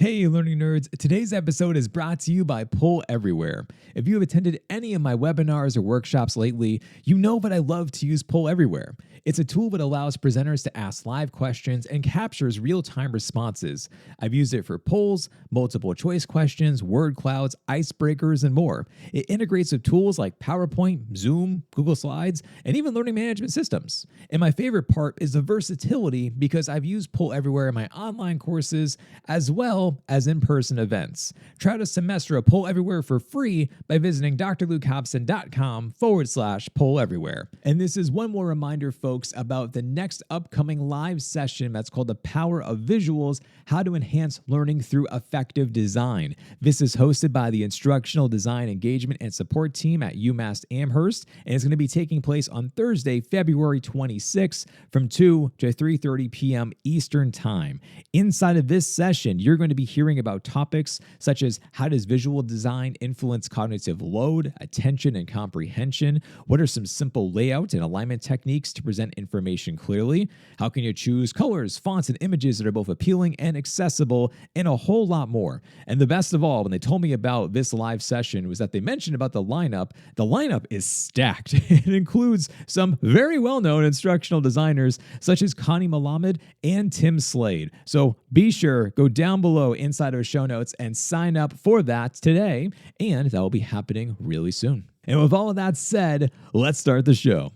Hey, learning nerds. Today's episode is brought to you by Pull Everywhere. If you have attended any of my webinars or workshops lately, you know that I love to use Pull Everywhere. It's a tool that allows presenters to ask live questions and captures real-time responses. I've used it for polls, multiple choice questions, word clouds, icebreakers, and more. It integrates with tools like PowerPoint, Zoom, Google Slides, and even learning management systems. And my favorite part is the versatility because I've used Pull Everywhere in my online courses as well as in-person events. Try out a semester of Pull Everywhere for free by visiting drlukehobson.com/Pull Everywhere. And this is one more reminder, folks, about the next upcoming live session that's called The Power of Visuals, How to Enhance Learning Through Effective Design. This is hosted by the Instructional Design Engagement and Support Team at UMass Amherst, and it's going to be taking place on Thursday, February 26th from 2 to 3:30 p.m. Eastern Time. Inside of this session, you're going to be hearing about topics such as how does visual design influence cognitive load, attention, and comprehension? What are some simple layout and alignment techniques to present information clearly? How can you choose colors, fonts, and images that are both appealing and accessible, and a whole lot more. And the best of all, when they told me about this live session, was that they mentioned about the lineup. The lineup is stacked. It includes some very well-known instructional designers such as Connie Malamed and Tim Slade. So be sure, go down below inside our show notes and sign up for that today, and that will be happening really soon. And with all of that said, let's start the show.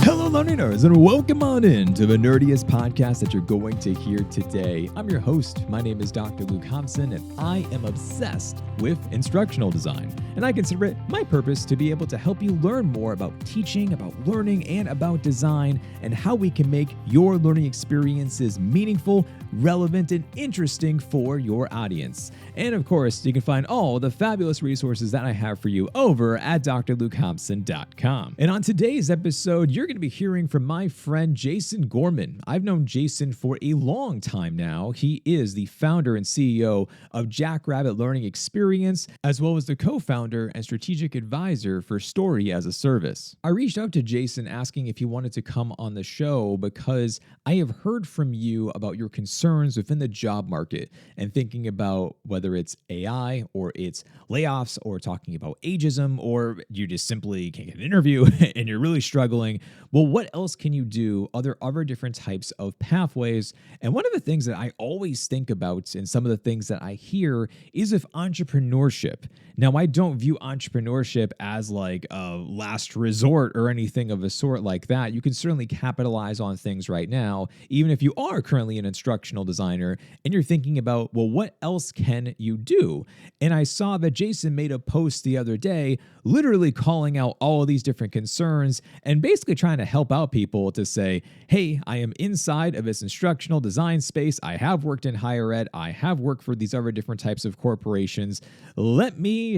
Hello, learning nerds, and welcome on in to the nerdiest podcast that you're going to hear today. I'm your host. My name is Dr. Luke Hobson, and I am obsessed with instructional design. And I consider it my purpose to be able to help you learn more about teaching, about learning, and about design, and how we can make your learning experiences meaningful, relevant, and interesting for your audience. And of course, you can find all the fabulous resources that I have for you over at drlukehobson.com. And on today's episode, you're going to be hearing from my friend Jason Gorman. I've known Jason for a long time now. He is the founder and CEO of Jackrabbit Learning Experience, as well as the co-founder and strategic advisor for Story as a Service. I reached out to Jason asking if he wanted to come on the show because I have heard from you about your concerns within the job market and thinking about whether it's AI or it's layoffs or talking about ageism or you just simply can't get an interview and you're really struggling. Well, what else can you do? Are there other different types of pathways? And one of the things that I always think about and some of the things that I hear is with entrepreneurship. Now, I don't view entrepreneurship as like a last resort or anything of a sort like that. You can certainly capitalize on things right now, even if you are currently an instructional designer and you're thinking about, well, what else can you do? And I saw that Jason made a post the other day, literally calling out all of these different concerns and basically trying to help out people to say, hey, I am inside of this instructional design space. I have worked in higher ed. I have worked for these other different types of corporations. Let me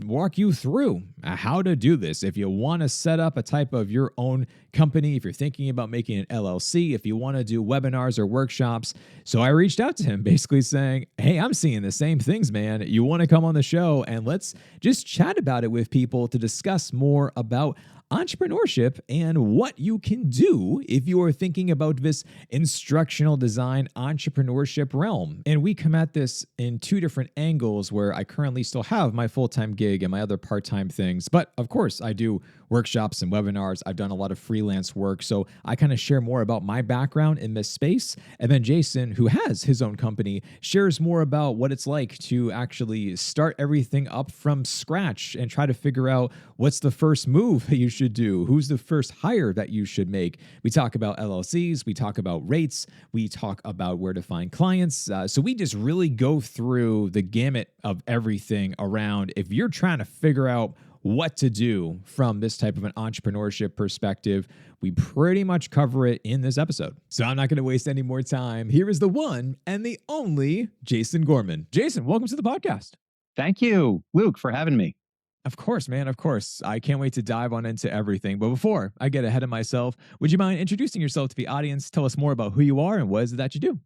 walk you through how to do this. If you want to set up a type of your own company, if you're thinking about making an LLC, if you want to do webinars or workshops. So I reached out to him basically saying, hey, I'm seeing the same things, man. You want to come on the show and let's just chat about it with people to discuss more about entrepreneurship and what you can do if you are thinking about this instructional design entrepreneurship realm. And we come at this in two different angles where I currently still have my full-time gig and my other part-time things. But of course, I do workshops and webinars. I've done a lot of freelance work. So I kind of share more about my background in this space. And then Jason, who has his own company, shares more about what it's like to actually start everything up from scratch and try to figure out what's the first move that you should do, who's the first hire that you should make. We talk about LLCs, we talk about rates, we talk about where to find clients. So we just really go through the gamut of everything around if you're trying to figure out what to do from this type of an entrepreneurship perspective. We pretty much cover it in this episode. So I'm not going to waste any more time. Here is the one and the only Jason Gorman. Jason, welcome to the podcast. Thank you, Luke, for having me. Of course, man. Of course. I can't wait to dive on into everything. But before I get ahead of myself, would you mind introducing yourself to the audience? Tell us more about who you are and what is it that you do?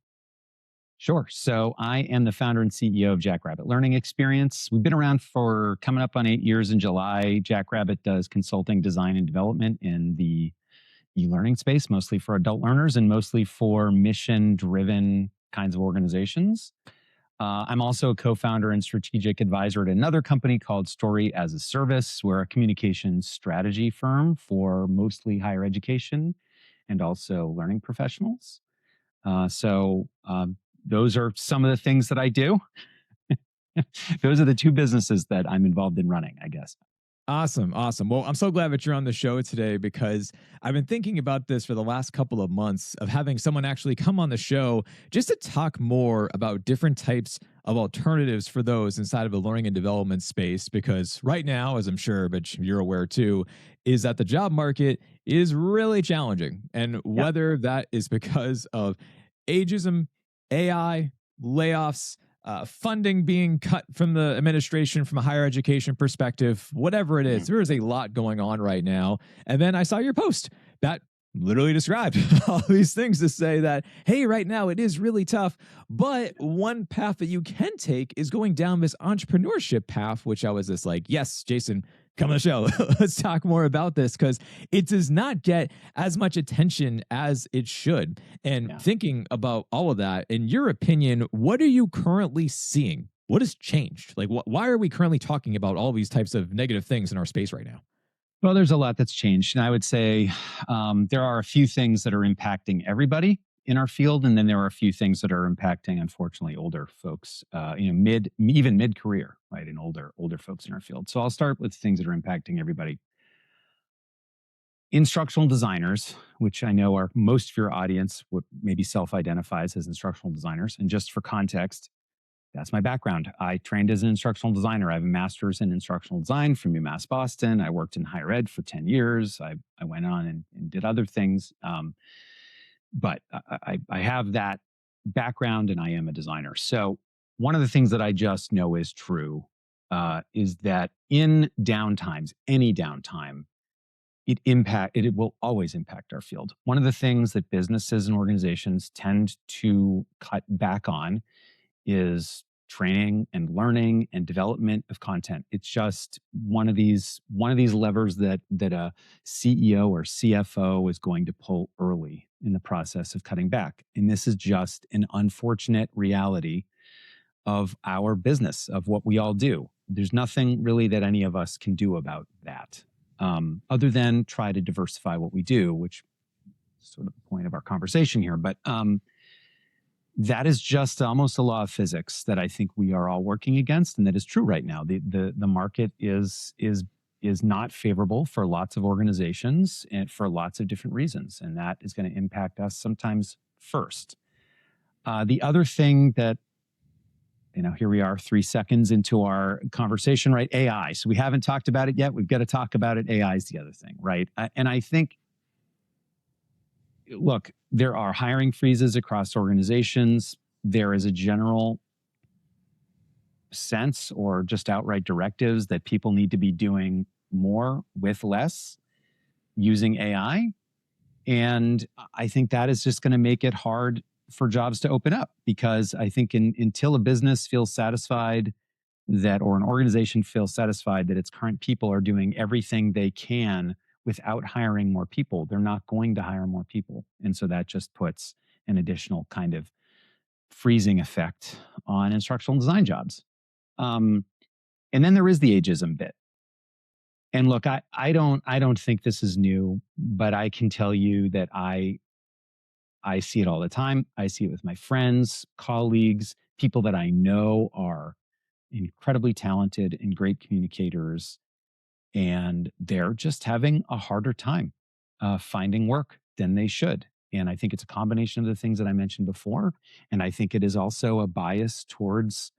Sure. So I am the founder and CEO of Jackrabbit Learning Experience. We've been around for coming up on 8 years in July. Jackrabbit does consulting, design, and development in the e-learning space, mostly for adult learners and mostly for mission-driven kinds of organizations. I'm also a co-founder and strategic advisor at another company called Story as a Service. We're a communications strategy firm for mostly higher education and also learning professionals. Those are some of the things that I do. Those are the two businesses that I'm involved in running, I guess. Awesome. Awesome. Well, I'm so glad that you're on the show today because I've been thinking about this for the last couple of months of having someone actually come on the show just to talk more about different types of alternatives for those inside of the learning and development space. Because right now, as I'm sure, but you're aware too, is that the job market is really challenging. And whether that is because of ageism, AI, layoffs, funding being cut from the administration from a higher education perspective, whatever it is, there is a lot going on right now. And then I saw your post that literally described all these things to say that, hey, right now it is really tough. But one path that you can take is going down this entrepreneurship path, which I was just like, yes, Jason, come on the show. Let's talk more about this because it does not get as much attention as it should. And thinking about all of that, in your opinion, what are you currently seeing? What has changed? Like, why are we currently talking about all these types of negative things in our space right now? Well, there's a lot that's changed. And I would say there are a few things that are impacting everybody in our field. And then there are a few things that are impacting, unfortunately, older folks, even mid-career, right? And older folks in our field. So I'll start with things that are impacting everybody. Instructional designers, which I know are most of your audience would maybe self-identifies as instructional designers. And just for context, that's my background. I trained as an instructional designer. I have a master's in instructional design from UMass Boston. I worked in higher ed for 10 years. I went on and did other things. But I have that background and I am a designer. So one of the things that I just know is true is that in downtimes, any downtime, it will always impact our field. One of the things that businesses and organizations tend to cut back on is training and learning and development of content. It's just one of these levers that a CEO or CFO is going to pull early in the process of cutting back. And this is just an unfortunate reality of our business, of what we all do. There's nothing really that any of us can do about that, other than try to diversify what we do, which is sort of the point of our conversation here. But that is just almost a law of physics that I think we are all working against, and that is true right now. The market is not favorable for lots of organizations and for lots of different reasons, and that is going to impact us sometimes first. The other thing that, here we are 3 seconds into our conversation, right? AI. So we haven't talked about it yet. We've got to talk about it. AI is the other thing, right? And I think, look, there are hiring freezes across organizations. There is a general sense or just outright directives that people need to be doing more with less using AI. And I think that is just going to make it hard for jobs to open up, because I think until a business feels satisfied or an organization feels satisfied that its current people are doing everything they can without hiring more people, they're not going to hire more people. And so that just puts an additional kind of freezing effect on instructional design jobs. And then there is the ageism bit. And look, I don't think this is new, but I can tell you that I see it all the time. I see it with my friends, colleagues, people that I know are incredibly talented and great communicators, and they're just having a harder time finding work than they should. And I think it's a combination of the things that I mentioned before. And I think it is also a bias towards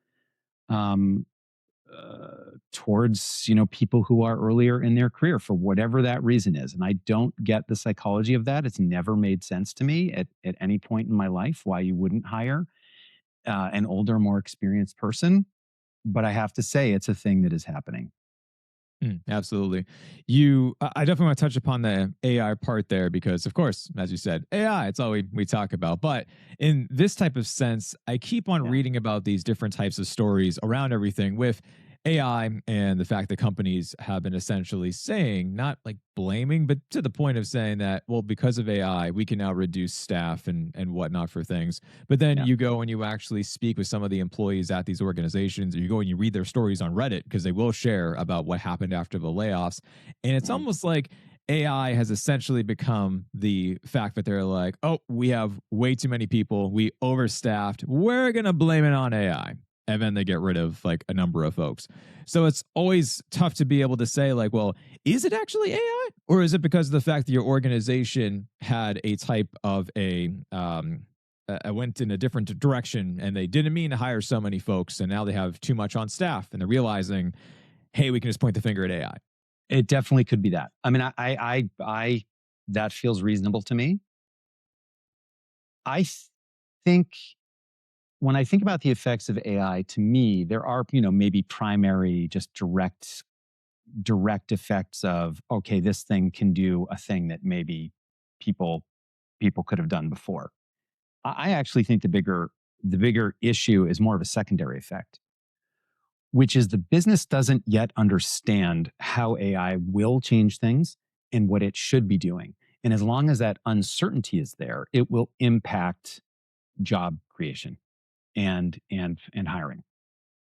people who are earlier in their career for whatever that reason is. And I don't get the psychology of that. It's never made sense to me at any point in my life why you wouldn't hire an older, more experienced person. But I have to say, it's a thing that is happening. Absolutely. I definitely want to touch upon the AI part there because, of course, as you said, AI, it's all we talk about. But in this type of sense, I keep on reading about these different types of stories around everything with AI and the fact that companies have been essentially saying, not like blaming, but to the point of saying that, well, because of AI, we can now reduce staff and whatnot for things. But then Yeah. you go and you actually speak with some of the employees at these organizations, or you go and you read their stories on Reddit because they will share about what happened after the layoffs. And it's Mhm. almost like AI has essentially become the fact that they're like, oh, we have way too many people. We overstaffed. We're going to blame it on AI. And then they get rid of like a number of folks. So it's always tough to be able to say, like, well, is it actually AI? Or is it because of the fact that your organization had a type of went in a different direction and they didn't mean to hire so many folks and now they have too much on staff and they're realizing, hey, we can just point the finger at AI. It definitely could be that. I mean, that feels reasonable to me. I think when I think about the effects of AI, to me, there are, maybe primary, just direct effects of, okay, this thing can do a thing that maybe people could have done before. I actually think the bigger issue is more of a secondary effect, which is the business doesn't yet understand how AI will change things and what it should be doing. And as long as that uncertainty is there, it will impact job creation and hiring.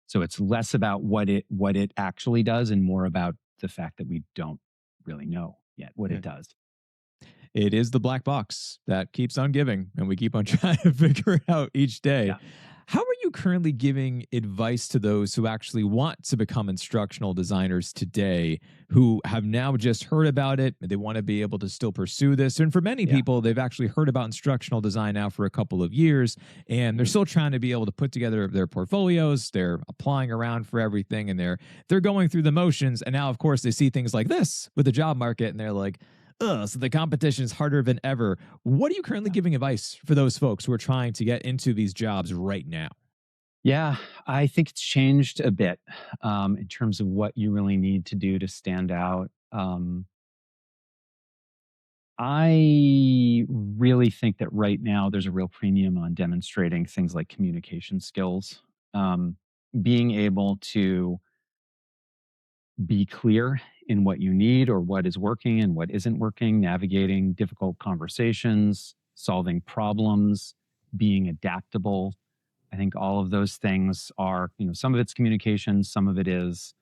So it's less about what it actually does and more about the fact that we don't really know yet what it Yeah. does. It is the black box that keeps on giving, and we keep on trying to figure it out each day. Yeah. How are you currently giving advice to those who actually want to become instructional designers today, who have now just heard about it? They want to be able to still pursue this. And for many Yeah. people, they've actually heard about instructional design now for a couple of years, and they're Mhm. still trying to be able to put together their portfolios. They're applying around for everything, and they're going through the motions. And now, of course, they see things like this with the job market, and they're like, ugh, so the competition is harder than ever. What are you currently Yeah. giving advice for those folks who are trying to get into these jobs right now? Yeah, I think it's changed a bit in terms of what you really need to do to stand out. I really think that right now there's a real premium on demonstrating things like communication skills, being able to be clear in what you need or what is working and what isn't working, navigating difficult conversations, solving problems, being adaptable. I think all of those things are, some of it's communication, some of it is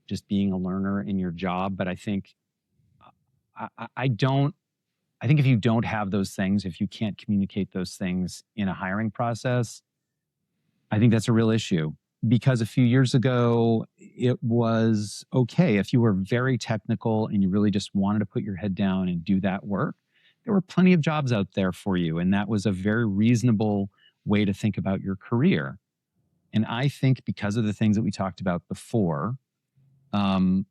just being a learner in your job. But I think I don't. I think if you don't have those things, if you can't communicate those things in a hiring process, I think that's a real issue. Because a few years ago, it was okay if you were very technical and you really just wanted to put your head down and do that work. There were plenty of jobs out there for you, and that was a very reasonable way to think about your career. And I think because of the things that we talked about before, um,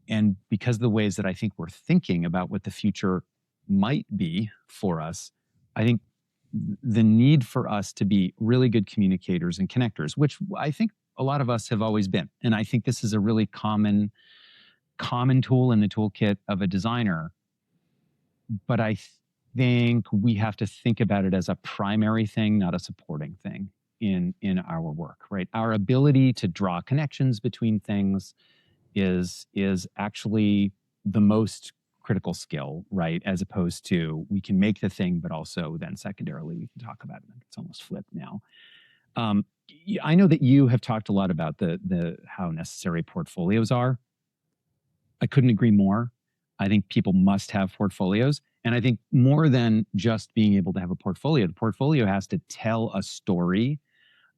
and because of the ways that I think we're thinking about what the future might be for us, I think the need for us to be really good communicators and connectors, which I think a lot of us have always been. And I think this is a really common tool in the toolkit of a designer. But I think we have to think about it as a primary thing, not a supporting thing in our work, right? Our ability to draw connections between things is actually the most critical skill, right? As opposed to we can make the thing, but also then secondarily we can talk about it. It's almost flipped now. I know that you have talked a lot about the how necessary portfolios are. I couldn't agree more. I think people must have portfolios. And I think more than just being able to have a portfolio, the portfolio has to tell a story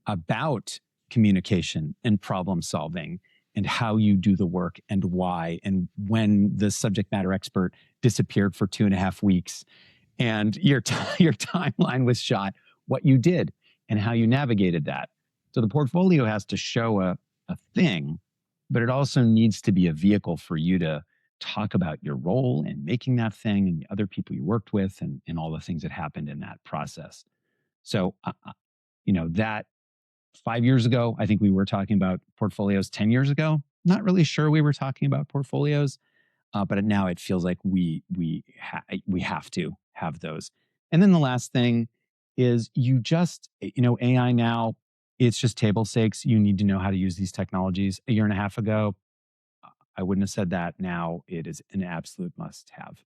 about communication and problem solving and how you do the work and why. And when the subject matter expert disappeared for 2.5 weeks and your timeline was shot, what you did and how you navigated that. So the portfolio has to show a thing, but it also needs to be a vehicle for you to talk about your role in making that thing and the other people you worked with and all the things that happened in that process. So, that 5 years ago, I think we were talking about portfolios. 10 years ago, not really sure we were talking about portfolios, but now it feels like we have to have those. And then the last thing is AI now. It's just table stakes. You need to know how to use these technologies. A year and a half ago, I wouldn't have said that. Now it is an absolute must have.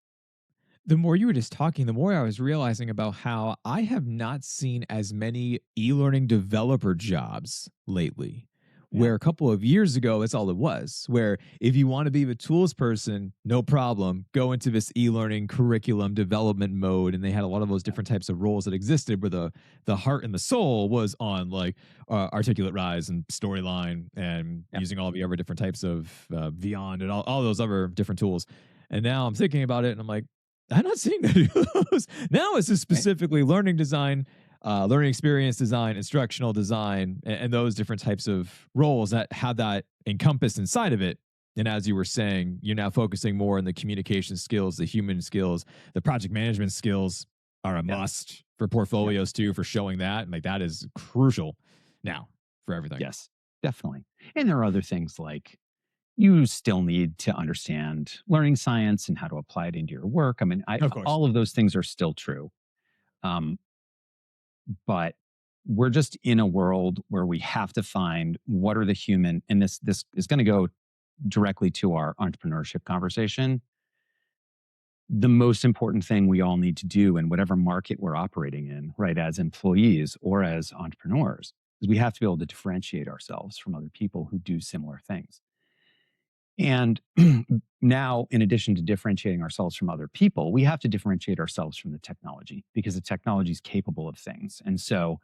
The more you were just talking, the more I was realizing about how I have not seen as many e-learning developer jobs lately. Yeah. Where a couple of years ago, that's all it was. Where if you want to be a tools person, no problem, go into this e-learning curriculum development mode. And they had a lot of those Yeah. different types of roles that existed, where the heart and the soul was on like articulate rise and storyline and Yeah. using all the other different types of Beyond and all those other different tools. And now I'm thinking about it, and I'm like, I'm not seeing any of those. Now it's just Right. specifically learning design, learning experience design, instructional design, and those different types of roles that have that encompassed inside of it. And as you were saying, you're now focusing more on the communication skills, the human skills, the project management skills are a Yeah. must for Yeah. portfolios too, for showing that. And like that is crucial now for everything. Yes, definitely. And there are other things like you still need to understand learning science and how to apply it into your work. I mean, Of course. all of those things are still true. Um, but we're just in a world where we have to find what are the human, and this is going to go directly to our entrepreneurship conversation. The most important thing we all need to do in whatever market we're operating in, right, as employees or as entrepreneurs, is we have to be able to differentiate ourselves from other people who do similar things. And now, in addition to differentiating ourselves from other people, we have to differentiate ourselves from the technology because the technology is capable of things. And so,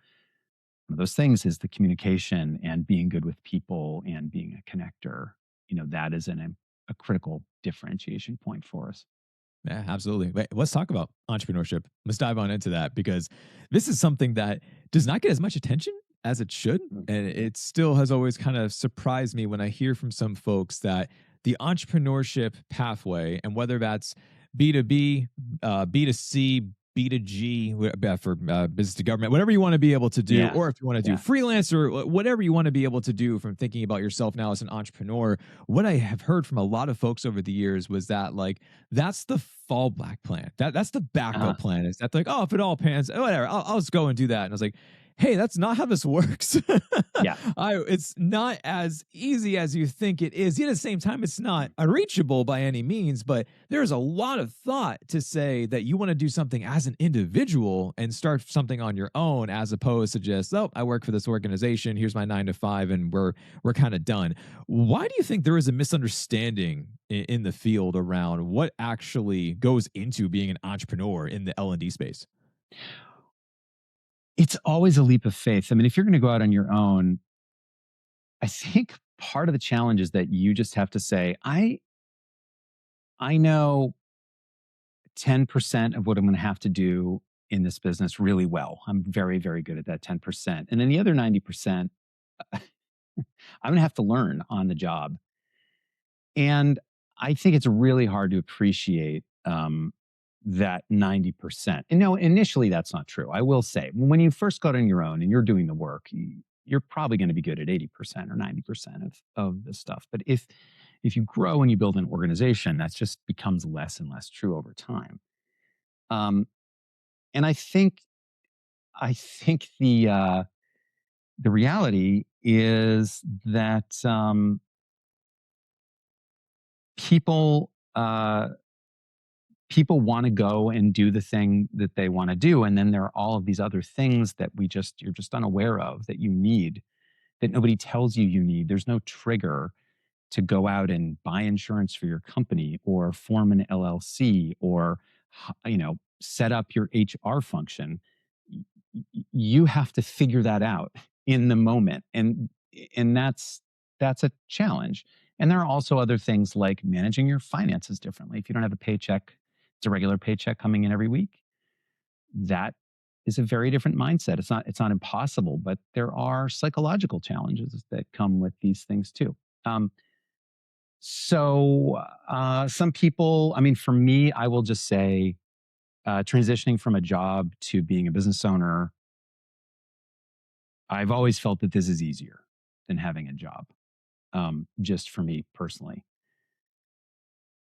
one of those things is the communication and being good with people and being a connector. That is a critical differentiation point for us. Yeah, absolutely. Wait, let's talk about entrepreneurship. Let's dive on into that because this is something that does not get as much attention as it should. Mm. And it still has always kind of surprised me when I hear from some folks that the entrepreneurship pathway, and whether that's B2B, B2C, B2G, for business to government, whatever you want to be able to do, Yeah. or if you want to do Yeah. freelance or whatever you want to be able to do from thinking about yourself now as an entrepreneur, what I have heard from a lot of folks over the years was that like, that's the fallback plan. That's the Uh, backup plan. Is that like, oh, if it all pans, whatever, I'll just go and do that. And I was like, hey, that's not how this works. yeah. It's not as easy as you think it is. Yet at the same time, it's not unreachable by any means. But there's a lot of thought to say that you want to do something as an individual and start something on your own, as opposed to just, oh, I work for this organization. Here's my 9 to 5, and we're kind of done. Why do you think there is a misunderstanding in the field around what actually goes into being an entrepreneur in the L&D space? It's always a leap of faith. I mean, if you're going to go out on your own, I think part of the challenge is that you just have to say, I know 10% of what I'm going to have to do in this business really well. I'm very, very good at that 10%. And then the other 90%, I'm going to have to learn on the job. And I think it's really hard to appreciate that 90%. And no, initially that's not true. I will say, when you first got on your own and you're doing the work, you're probably going to be good at 80% or 90% of the stuff. But if you grow and you build an organization, that just becomes less and less true over time. Um, and I think the reality is that people people want to go and do the thing that they want to do, and then there are all of these other things that you're just unaware of that you need, that nobody tells you need. There's no trigger to go out and buy insurance for your company or form an LLC or set up your HR function. You have to figure that out in the moment, and that's a challenge. And there are also other things like managing your finances differently. If you don't have a paycheck, it's a regular paycheck coming in every week. That is a very different mindset. It's not impossible, but there are psychological challenges that come with these things too. Um, some people, I mean, for me, I will just say, transitioning from a job to being a business owner, I've always felt that this is easier than having a job, just for me personally.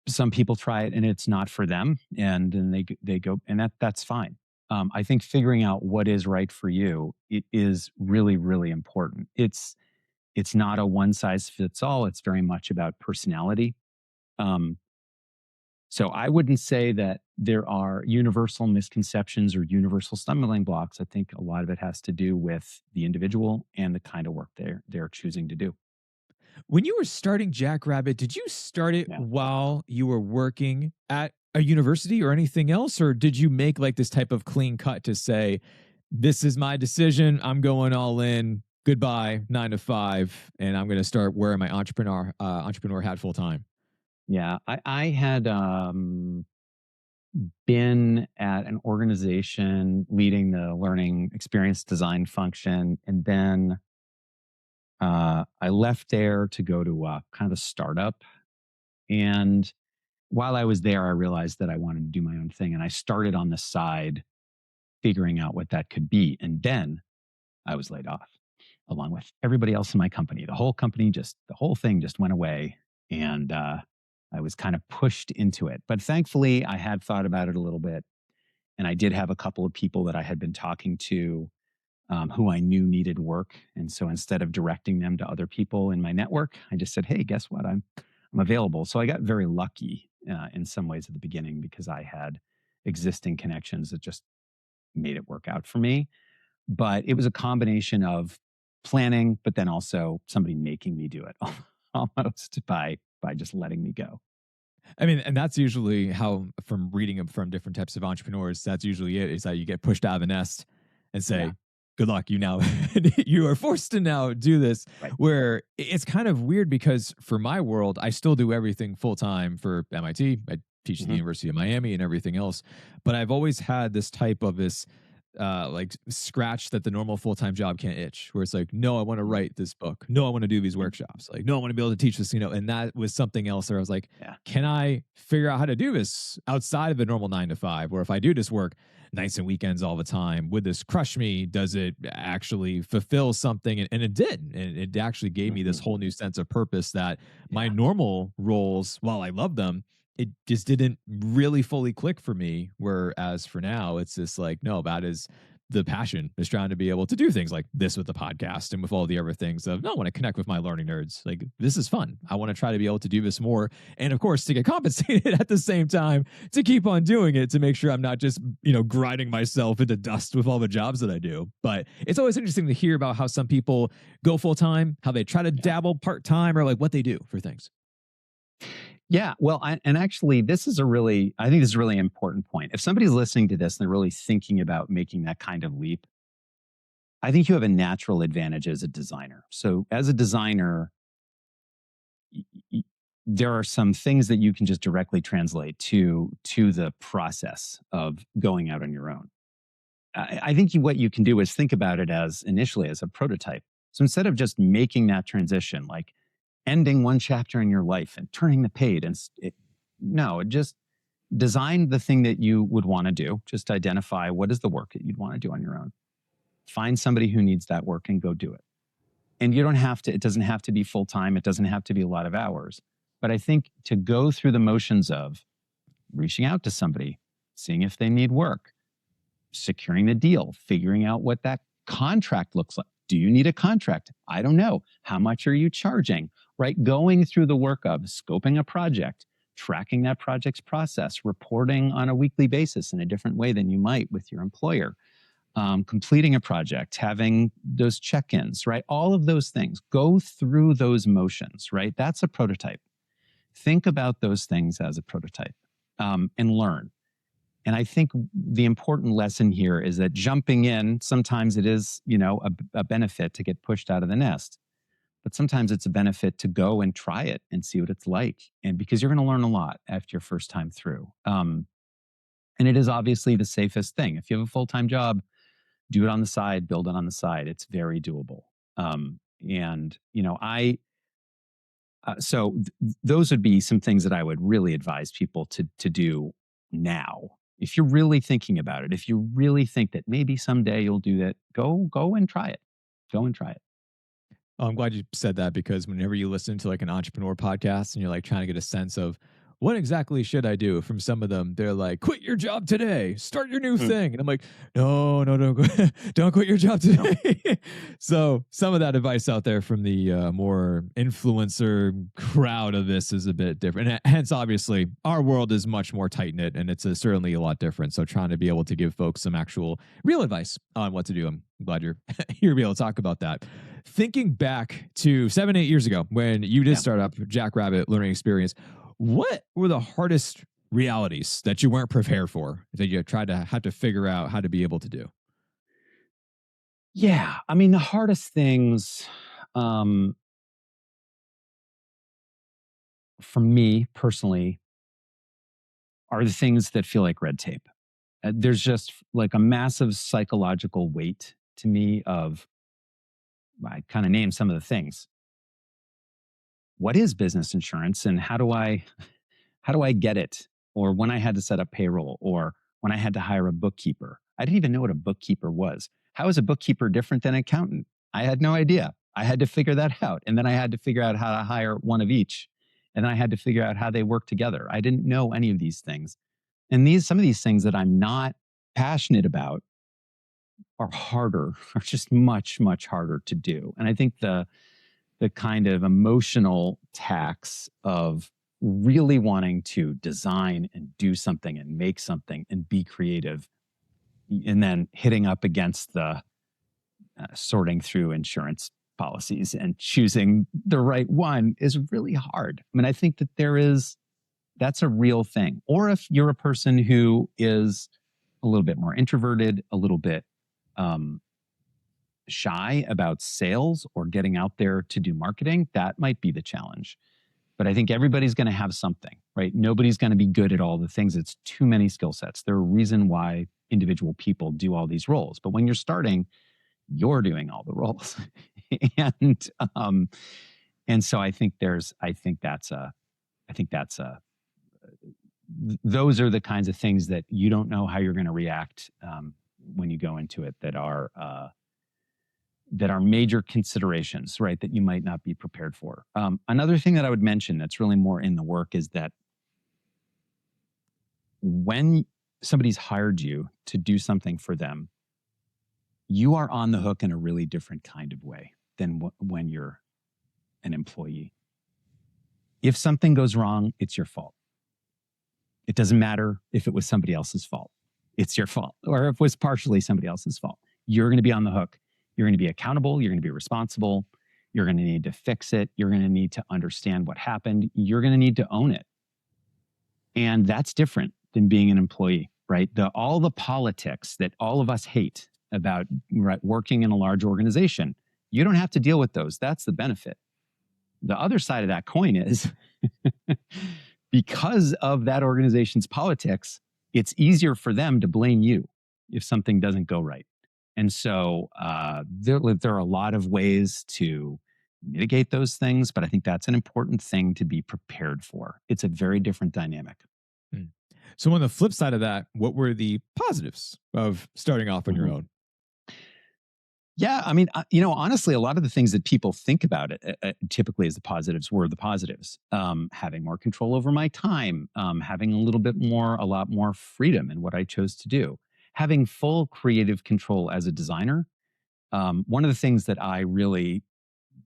Some people try it and it's not for them, and then they go, and that's fine. I think figuring out what is right for you, it is really, really important. It's not a one size fits all. It's very much about personality. Um, so I wouldn't say that there are universal misconceptions or universal stumbling blocks. I think a lot of it has to do with the individual and the kind of work they're choosing to do. When you were starting Jackrabbit, did you start it Yeah. while you were working at a university or anything else? Or did you make like this type of clean cut to say, this is my decision. I'm going all in. Goodbye, 9 to 5, and I'm going to start wearing my entrepreneur hat full time. Yeah. I had been at an organization leading the learning experience design function. And then I left there to go to kind of a startup. And while I was there, I realized that I wanted to do my own thing. And I started on the side figuring out what that could be. And then I was laid off along with everybody else in my company. The whole thing just went away. And I was kind of pushed into it. But thankfully, I had thought about it a little bit. And I did have a couple of people that I had been talking to who I knew needed work. And so instead of directing them to other people in my network, I just said, "Hey, guess what? I'm available." So I got very lucky in some ways at the beginning because I had existing connections that just made it work out for me. But it was a combination of planning, but then also somebody making me do it almost by just letting me go. I mean, and that's usually how, from reading from different types of entrepreneurs, that's usually it, is that you get pushed out of the nest and Yeah. say, good luck, you now, you are forced to now do this. Right. Where it's kind of weird because for my world, I still do everything full time for MIT. I teach at the Hmm. University of Miami and everything else. But I've always had this type of this like scratch that the normal full-time job can't itch, where it's like, no, I want to write this book, no, I want to do these workshops, like, no, I want to be able to teach this, and that was something else where I was like, Yeah. can I figure out how to do this outside of the normal 9 to 5, where if I do this work nights and weekends all the time, would this crush me? Does it actually fulfill something? And it did, and it actually gave me this Hmm. whole new sense of purpose that my Yeah. normal roles, while I love them, it just didn't really fully click for me. Whereas for now, it's just like, no, that is the passion, is trying to be able to do things like this with the podcast and with all the other things of, no, I want to connect with my learning nerds. Like, this is fun. I want to try to be able to do this more. And of course, to get compensated at the same time to keep on doing it, to make sure I'm not just, grinding myself into dust with all the jobs that I do. But it's always interesting to hear about how some people go full time, how they try to Yeah. dabble part time, or like what they do for things. Yeah, well, and actually, I think this is a really important point. If somebody's listening to this and they're really thinking about making that kind of leap, I think you have a natural advantage as a designer. So, as a designer, y- y- there are some things that you can just directly translate to the process of going out on your own. I think what you can do is think about it as initially as a prototype. So instead of just making that transition, like ending one chapter in your life and turning the page, no, just design the thing that you would want to do. Just identify what is the work that you'd want to do on your own. Find somebody who needs that work and go do it. And you don't have to, it doesn't have to be full time. It doesn't have to be a lot of hours. But I think to go through the motions of reaching out to somebody, seeing if they need work, securing the deal, figuring out what that contract looks like. Do you need a contract? I don't know. How much are you charging? Right? Going through the work of scoping a project, tracking that project's process, reporting on a weekly basis in a different way than you might with your employer, completing a project, having those check ins, right? All of those things. Go through those motions, right? That's a prototype. Think about those things as a prototype and learn. And I think the important lesson here is that jumping in, sometimes it is, a benefit to get pushed out of the nest, but sometimes it's a benefit to go and try it and see what it's like. And because you're going to learn a lot after your first time through. And it is obviously the safest thing. If you have a full-time job, do it on the side, build it on the side. It's very doable. And, those would be some things that I would really advise people to do now. If you're really thinking about it, if you really think that maybe someday you'll do that, go and try it. Go and try it. Oh, I'm glad you said that, because whenever you listen to like an entrepreneur podcast and you're like trying to get a sense of what exactly should I do? From some of them, they're like, quit your job today, start your new thing. And I'm like, no, no, don't, don't quit your job today. So some of that advice out there from the more influencer crowd of this is a bit different. And hence, obviously, our world is much more tight knit and it's certainly a lot different. So trying to be able to give folks some actual real advice on what to do. I'm glad you're here to be able to talk about that. Thinking back to 7, 8 years ago when you did start up Jackrabbit Learning Experience, what were the hardest realities that you weren't prepared for that you tried to have to figure out how to be able to do? Yeah. I mean, the hardest things for me personally are the things that feel like red tape. There's just like a massive psychological weight to me of, I kind of named some of the things. What is business insurance and how do I get it? Or when I had to set up payroll or when I had to hire a bookkeeper. I didn't even know what a bookkeeper was. How is a bookkeeper different than an accountant? I had no idea. I had to figure that out. And then I had to figure out how to hire one of each. And then I had to figure out how they work together. I didn't know any of these things. And some of these things that I'm not passionate about are harder, are just much, much harder to do. And I think the kind of emotional tax of really wanting to design and do something and make something and be creative, and then hitting up against the sorting through insurance policies and choosing the right one is really hard. I mean, I think that that's a real thing. Or if you're a person who is a little bit more introverted, a little bit shy about sales or getting out there to do marketing, that might be the challenge. But I think everybody's going to have something, right? Nobody's going to be good at all the things. It's too many skill sets. There's a reason why individual people do all these roles. But when you're starting, you're doing all the roles. and so I think those are the kinds of things that you don't know how you're going to react when you go into it that are major considerations, right, that you might not be prepared for. Another thing that I would mention that's really more in the work is that when somebody's hired you to do something for them, you are on the hook in a really different kind of way than when you're an employee. If something goes wrong, it's your fault. It doesn't matter if it was somebody else's fault. It's your fault. Or if it was partially somebody else's fault. You're going to be on the hook. You're going to be accountable. You're going to be responsible. You're going to need to fix it. You're going to need to understand what happened. You're going to need to own it. And that's different than being an employee, right? All the politics that all of us hate about working in a large organization, you don't have to deal with those. That's the benefit. The other side of that coin is because of that organization's politics, it's easier for them to blame you if something doesn't go right. And so there are a lot of ways to mitigate those things, but I think that's an important thing to be prepared for. It's a very different dynamic. So on the flip side of that, what were the positives of starting off on your own? Yeah, I mean, honestly, a lot of the things that people think about it typically as the positives were the positives. Having more control over my time, having a lot more freedom in what I chose to do, having full creative control as a designer. One of the things that I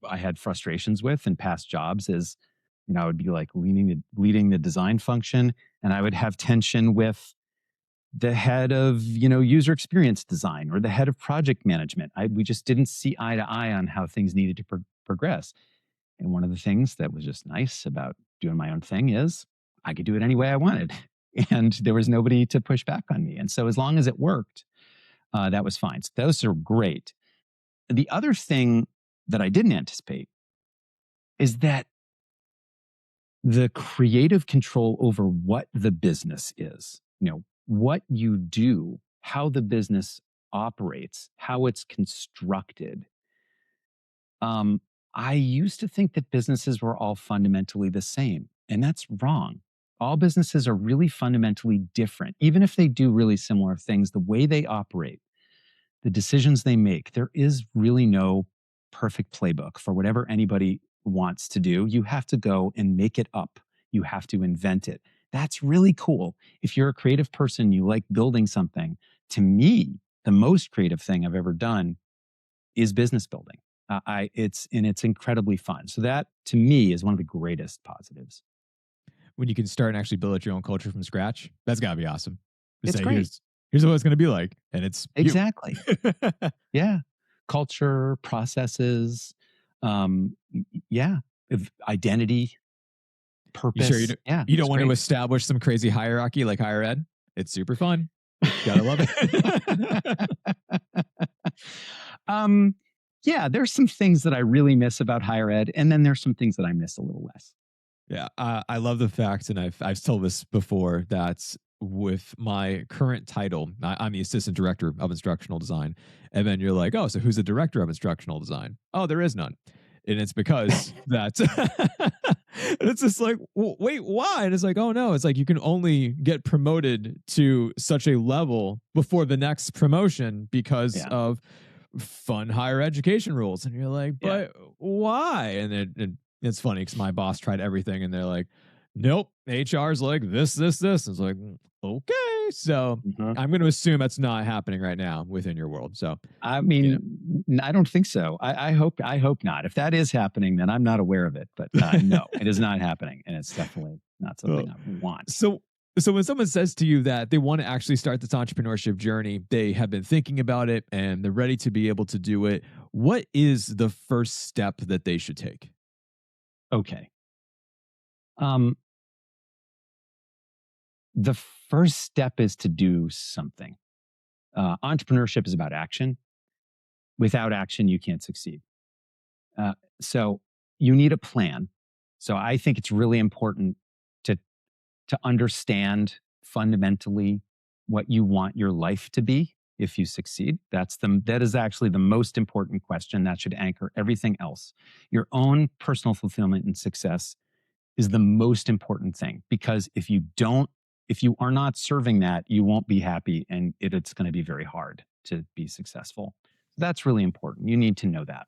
had frustrations with in past jobs is, I would be like leading the design function, and I would have tension with the head of user experience design or the head of project management. We just didn't see eye to eye on how things needed to progress. And one of the things that was just nice about doing my own thing is I could do it any way I wanted, and there was nobody to push back on me. And so as long as it worked, that was fine. So those are great. The other thing that I didn't anticipate is that the creative control over what the business is, what you do, how the business operates, how it's constructed. I used to think that businesses were all fundamentally the same, and that's wrong. All businesses are really fundamentally different. Even if they do really similar things, the way they operate, the decisions they make, there is really no perfect playbook for whatever anybody wants to do. You have to go and make it up You have to invent it. That's really cool. If you're a creative person, you like building something. To me, the most creative thing I've ever done is business building. It's incredibly fun. So that to me is one of the greatest positives. When you can start and actually build your own culture from scratch, that's gotta be awesome. To It's say, great. here's what it's gonna be like, and it's you. Exactly. Yeah. Culture, processes, yeah, identity, You sure purpose. Yeah, you it's don't want to great. establish some crazy hierarchy like higher ed? It's super fun. Gotta love it. Yeah, there's some things that I really miss about higher ed, and then there's some things that I miss a little less. Yeah, I love the fact, and I've told this before, that with my current title, I'm the assistant director of instructional design, and then you're like, oh, so who's the director of instructional design? Oh, there is none, and it's because that. And it's just like, wait, why? And it's like, oh no, it's like you can only get promoted to such a level before the next promotion because Yeah. of fun higher education rules. And you're like, Yeah. but why? And it's funny because my boss tried everything and they're like, nope, HR's like this. It's like, okay. So Mhm. I'm going to assume that's not happening right now within your world. So, I you mean, I don't think so. I hope not. If that is happening, then I'm not aware of it. But no, it is not happening, and it's definitely not know. something I want. So when someone says to you that they want to actually start this entrepreneurship journey, they have been thinking about it and they're ready to be able to do it, what is the first step that they should take? Okay. Um, the first step is to do something. Entrepreneurship is about action. Without action, you can't succeed. So you need a plan. So I think it's really important to understand fundamentally what you want your life to be if you succeed. That is actually the most important question that should anchor everything else. Your own personal fulfillment and success is the most important thing, because if you are not serving that, you won't be happy, and it's going to be very hard to be successful. That's really important. You need to know that.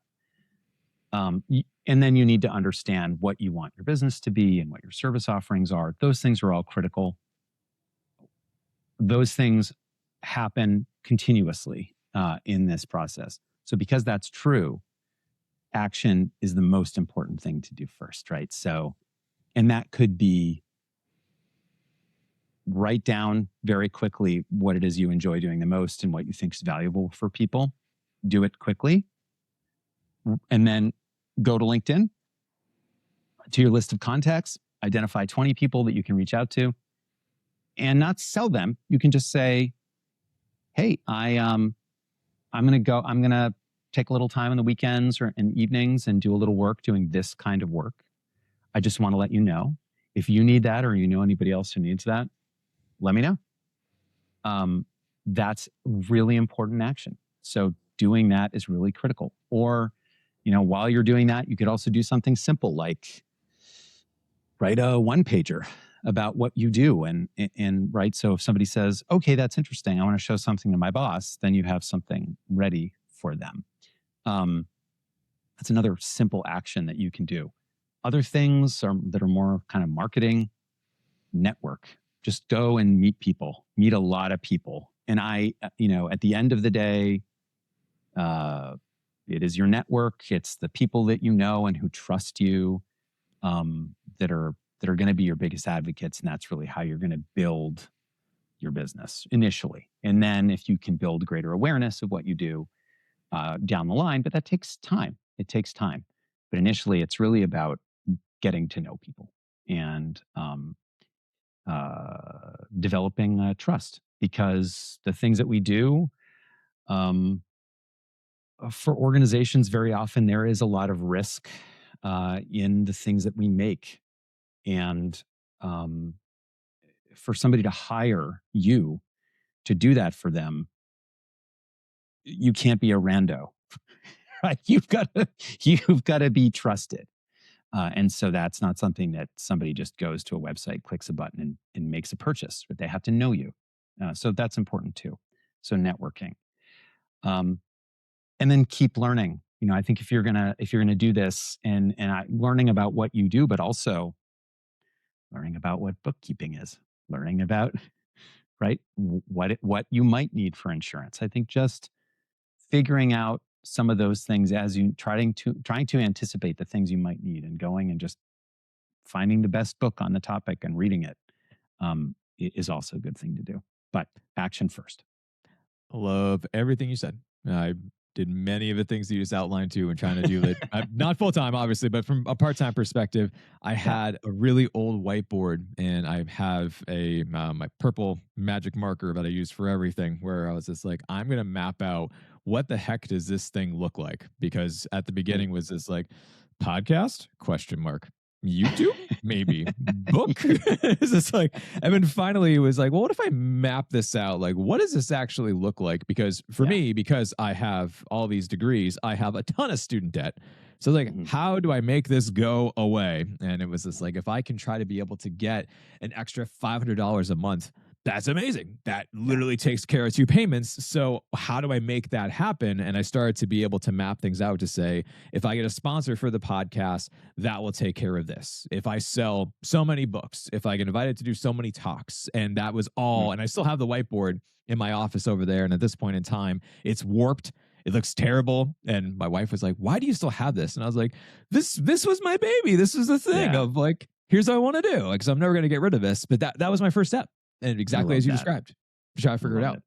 And then you need to understand what you want your business to be and what your service offerings are. Those things are all critical. Those things happen continuously in this process. So because that's true, action is the most important thing to do first, right? So, and that could be write down very quickly what it is you enjoy doing the most and what you think is valuable for people. Do it quickly. And then go to LinkedIn, to your list of contacts, identify 20 people that you can reach out to, and not sell them. You can just say, hey, I'm going to take a little time on the weekends or in evenings and do a little work doing this kind of work. I just want to let you know. If you need that or you know anybody else who needs that, let me know. That's really important action. So doing that is really critical. Or, while you're doing that, you could also do something simple like write a one pager about what you do. And right. So if somebody says, okay, that's interesting, I want to show something to my boss, then you have something ready for them. That's another simple action that you can do. Other things that are more kind of marketing, network. Just go and meet people, meet a lot of people. And at the end of the day, it is your network. It's the people that you know and who trust you that are going to be your biggest advocates. And that's really how you're going to build your business initially. And then if you can build greater awareness of what you do down the line, but that takes time. It takes time. But initially, it's really about getting to know people and developing trust, because the things that we do for organizations, very often there is a lot of risk in the things that we make. And for somebody to hire you to do that for them, you can't be a rando, right? You've got to be trusted. And so that's not something that somebody just goes to a website, clicks a button, and makes a purchase, but they have to know you. So that's important too. So networking, and then keep learning. I think if you're gonna do this and learning about what you do, but also learning about what bookkeeping is, learning about, right, what you might need for insurance. I think just figuring out some of those things as you trying to anticipate the things you might need and going and just finding the best book on the topic and reading it is also a good thing to do. But action first. Love everything you said. I did many of the things that you just outlined too, and trying to do it. Not full time, obviously, but from a part time perspective, I Yeah. had a really old whiteboard, and I have a my purple magic marker that I use for everything. Where I was just like, I'm gonna map out what the heck does this thing look like? Because at the Mm. beginning was this like podcast question mark, YouTube, maybe book. It's just like, and then finally it was like, well, what if I map this out? Like, what does this actually look like? Because for Yeah. me, because I have all these degrees, I have a ton of student debt. So like, Mhm. how do I make this go away? And it was just like, if I can try to be able to get an extra $500 a month, that's amazing. That Yeah. literally takes care of two payments. So how do I make that happen? And I started to be able to map things out to say, if I get a sponsor for the podcast, that will take care of this. If I sell so many books, if I get invited to do so many talks, and that was all. Mm. And I still have the whiteboard in my office over there. And at this point in time, it's warped. It looks terrible. And my wife was like, why do you still have this? And I was like, this was my baby. This is the thing Yeah. of like, here's what I want to do. Like, 'cause I'm never going to get rid of this. But that was my first step. And I exactly love as you that. described, try to figure it Love out. it.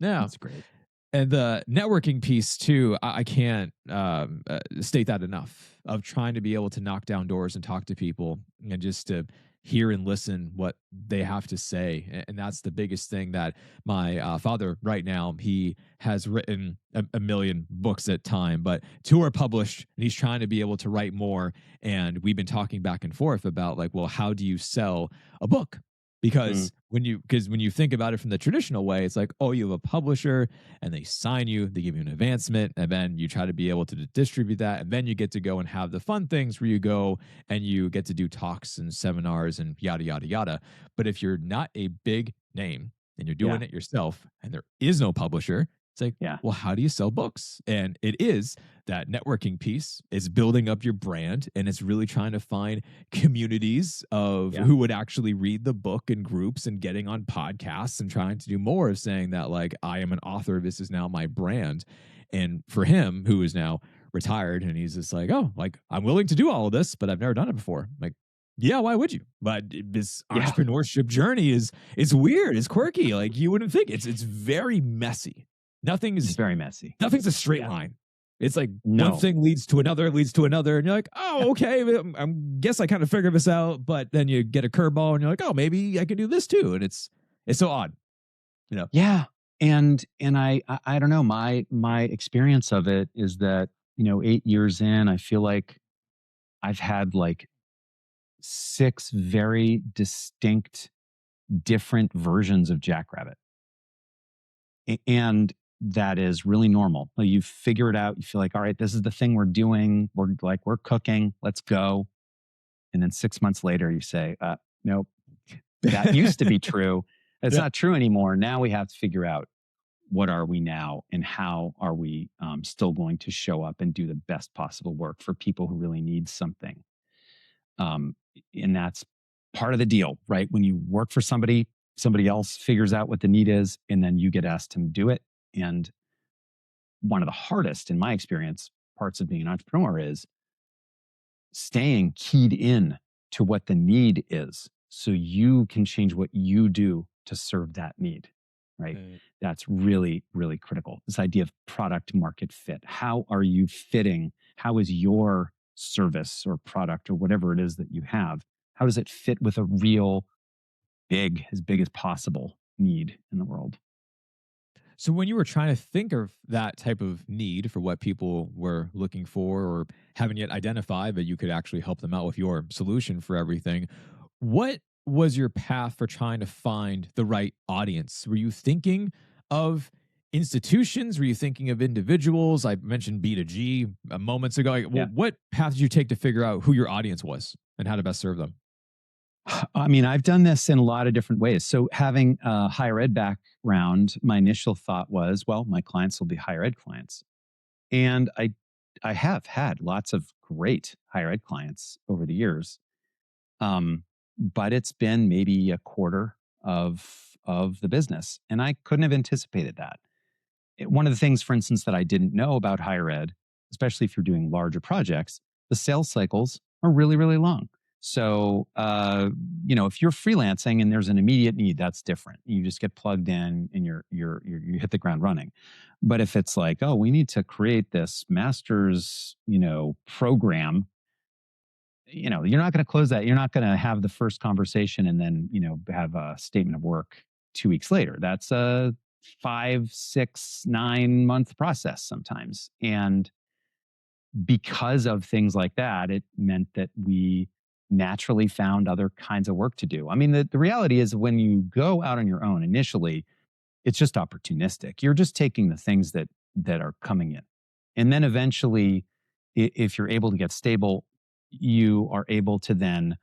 Yeah. That's great. And the networking piece too, I can't state that enough, of trying to be able to knock down doors and talk to people and just to hear and listen what they have to say. And that's the biggest thing that my father right now, he has written a million books at time, but two are published, and he's trying to be able to write more. And we've been talking back and forth about like, well, how do you sell a book? Mm. Because when you think about it from the traditional way, it's like, oh, you have a publisher and they sign you, they give you an advancement, and then you try to be able to distribute that, and then you get to go and have the fun things where you go and you get to do talks and seminars and yada yada yada. But if you're not a big name and you're Yeah. doing it yourself and there is no publisher, it's like, Yeah. well, how do you sell books? And it is that networking piece is building up your brand, and it's really trying to find communities of Yeah. who would actually read the book in groups and getting on podcasts and trying to do more of saying that like, I am an author, this is now my brand. And for him, who is now retired, and he's just like, oh, like, I'm willing to do all of this, but I've never done it before. Like, yeah, why would you? But this Yeah. entrepreneurship journey is, it's weird, it's quirky. Like, you wouldn't think. It's very messy. It's Nothing's very messy. nothing's a straight Yeah. line. It's like No. one thing leads to another, and you're like, oh, okay, I guess I kind of figured this out. But then you get a curveball, and you're like, oh, maybe I could do this too. And it's so odd, you know. Yeah. And I don't know. My experience of it is that, 8 years in, I feel like I've had like 6 very distinct, different versions of Jackrabbit. And that is really normal. Like, you figure it out. You feel like, all right, this is the thing we're doing. We're cooking. Let's go. And then 6 months later, you say, nope, that used to be true. It's Yeah. not true anymore. Now we have to figure out, what are we now, and how are we still going to show up and do the best possible work for people who really need something. And that's part of the deal, right? When you work for somebody else figures out what the need is, and then you get asked to do it. And one of the hardest, in my experience, parts of being an entrepreneur is staying keyed in to what the need is, so you can change what you do to serve that need, right? That's really, really critical. This idea of product market fit. How are you fitting? How is your service or product or whatever it is that you have, how does it fit with a real as big as possible need in the world? So when you were trying to think of that type of need for what people were looking for or haven't yet identified, but you could actually help them out with your solution for everything, what was your path for trying to find the right audience? Were you thinking of institutions? Were you thinking of individuals? I mentioned B2G moments ago. Like, Yeah. what path did you take to figure out who your audience was and how to best serve them? I mean, I've done this in a lot of different ways. So, having a higher ed background, my initial thought was, well, my clients will be higher ed clients. And I have had lots of great higher ed clients over the years. but it's been maybe a quarter of the business. And I couldn't have anticipated that. One of the things, for instance, that I didn't know about higher ed, especially if you're doing larger projects, the sales cycles are really, really long. So, if you're freelancing and there's an immediate need, that's different. You just get plugged in and you hit the ground running. But if it's like, oh, we need to create this master's, program, you're not going to close that. You're not going to have the first conversation and then, have a statement of work 2 weeks later. That's a 5, 6, 9 month process sometimes. And because of things like that, it meant that we naturally found other kinds of work to do. I mean, the reality is when you go out on your own initially, it's just opportunistic. You're just taking the things that are coming in. And then eventually, if you're able to get stable, you are able to then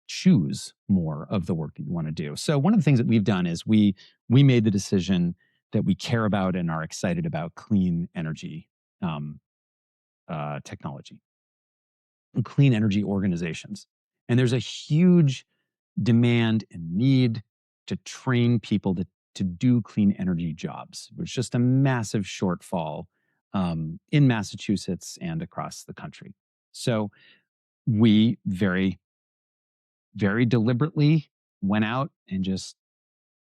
choose more of the work that you want to do. So one of the things that we've done is we made the decision that we care about and are excited about clean energy technology, and clean energy organizations. And there's a huge demand and need to train people to do clean energy jobs. There's just a massive shortfall in Massachusetts and across the country. So we very, very deliberately went out and just